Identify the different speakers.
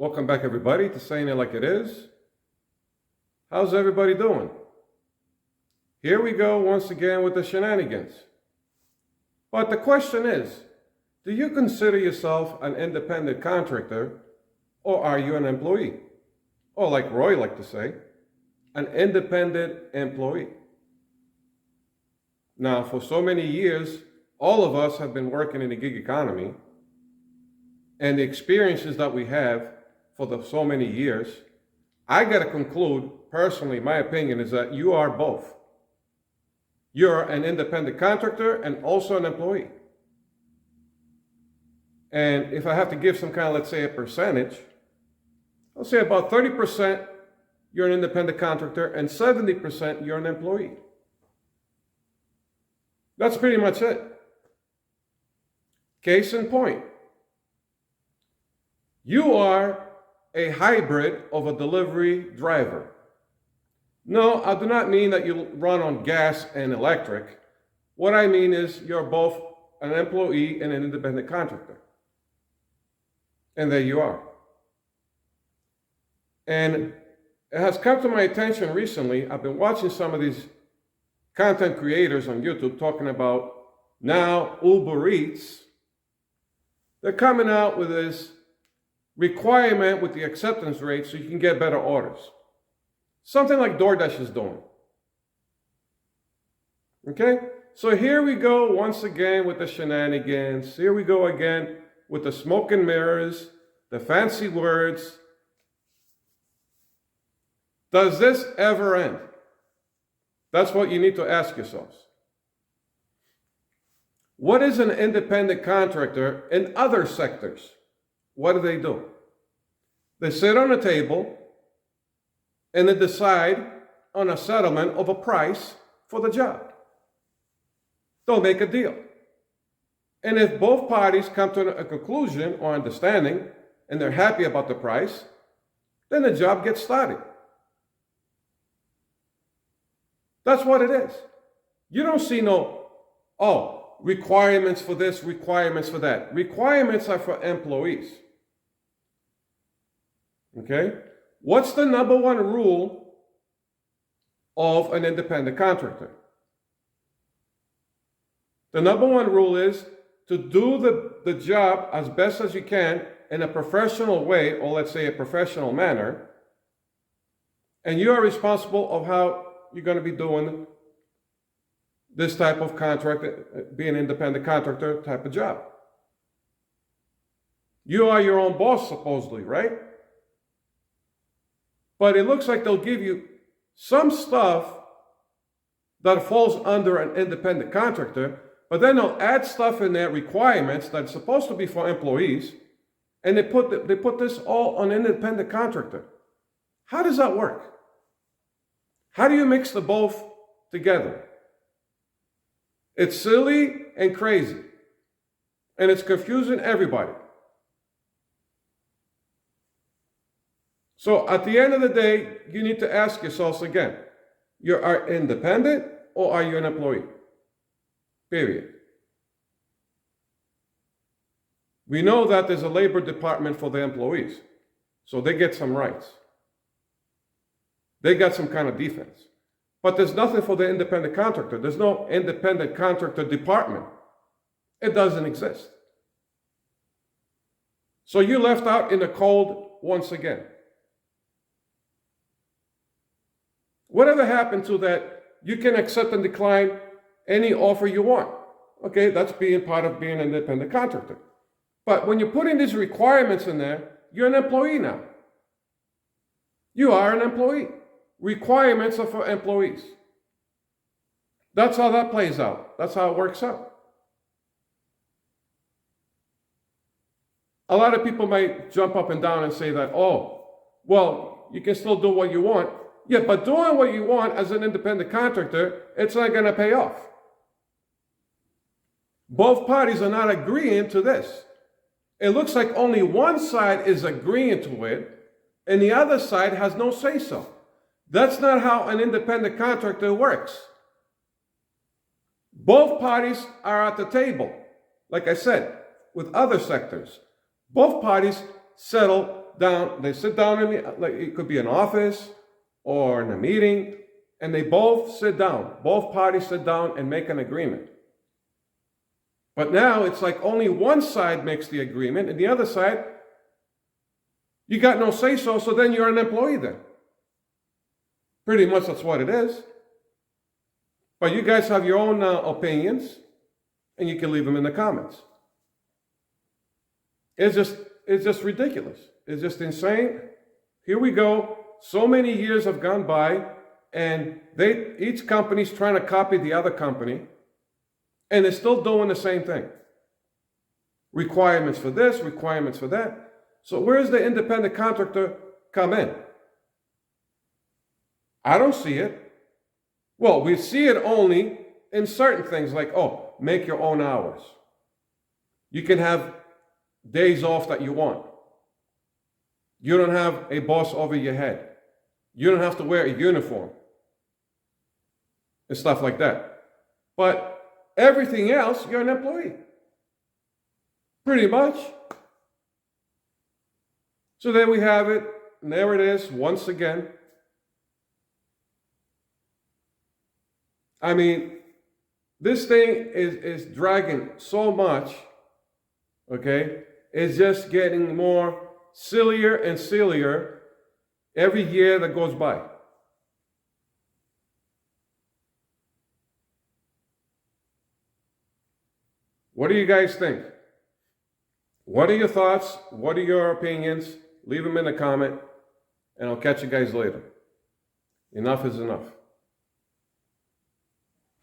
Speaker 1: Welcome back, everybody, to Saying It Like It Is. How's everybody doing? Here we go once again with the shenanigans. But the question is, do you consider yourself an independent contractor, or are you an employee? Or like Roy liked to say, an independent employee. Now, for so many years, all of us have been working in the gig economy, and the experiences that we have for so many years, I got to conclude, personally, my opinion is that you are both. You're an independent contractor and also an employee. And if I have to give some kind of, let's say, a percentage, I'll say about 30% you're an independent contractor and 70% you're an employee. That's pretty much it. Case in point. You are a hybrid of a delivery driver. No, I do not mean that you run on gas and electric. What I mean is you're both an employee and an independent contractor. And there you are. And it has come to my attention recently, I've been watching some of these content creators on YouTube talking about now Ubereats. They're coming out with this requirement with the acceptance rate so you can get better orders. Something like DoorDash is doing. Okay? So here we go once again with the shenanigans. Here we go again with the smoke and mirrors, the fancy words. Does this ever end? That's what you need to ask yourselves. What is an independent contractor in other sectors? What do? They sit on a table and they decide on a settlement of a price for the job. They'll make a deal. And if both parties come to a conclusion or understanding and they're happy about the price, then the job gets started. That's what it is. You don't see requirements for this, requirements for that. Requirements are for employees. Okay? What's the number one rule of an independent contractor? The number one rule is to do the job as best as you can in a professional way, or let's say a professional manner, and you are responsible of how you're going to be doing this type of contract, being an independent contractor type of job. You are your own boss, supposedly, right? But it looks like they'll give you some stuff that falls under an independent contractor, but then they'll add stuff in there, requirements that's supposed to be for employees, and they put this all on an independent contractor. How does that work? How do you mix the both together? It's silly and crazy, and it's confusing everybody. So at the end of the day, you need to ask yourselves again, you are independent or are you an employee? Period. We know that there's a labor department for the employees, so they get some rights. They got some kind of defense. But there's nothing for the independent contractor. There's no independent contractor department. It doesn't exist. So you're left out in the cold once again. Whatever happened to that, you can accept and decline any offer you want. Okay, that's being part of being an independent contractor. But when you're putting these requirements in there, you're an employee now. You are an employee. Requirements are for employees. That's how that plays out. That's how it works out. A lot of people might jump up and down and say that, you can still do what you want. Yeah, but doing what you want as an independent contractor, it's not going to pay off. Both parties are not agreeing to this. It looks like only one side is agreeing to it, and the other side has no say-so. That's not how an independent contractor works. Both parties are at the table. Like I said, with other sectors, both parties settle down, they sit down in the, like it could be an office or in a meeting, and they both sit down. Both parties sit down and make an agreement. But now it's like only one side makes the agreement, and the other side, you got no say-so, so then you're an employee then. Pretty much that's what it is. But you guys have your own opinions, and you can leave them in the comments. It's just ridiculous. It's just insane. Here we go. So many years have gone by, and each company's trying to copy the other company, and they're still doing the same thing. Requirements for this, requirements for that. So where's the independent contractor come in? I don't see it. Well, we see it only in certain things like, oh, make your own hours. You can have days off that you want. You don't have a boss over your head. You don't have to wear a uniform and stuff like that. But everything else, you're an employee. Pretty much. So there we have it. And there it is, once again. I mean, this thing is dragging so much, okay? It's just getting more sillier and sillier every year that goes by. What do you guys think? What are your thoughts? What are your opinions? Leave them in the comment, and I'll catch you guys later. Enough is enough.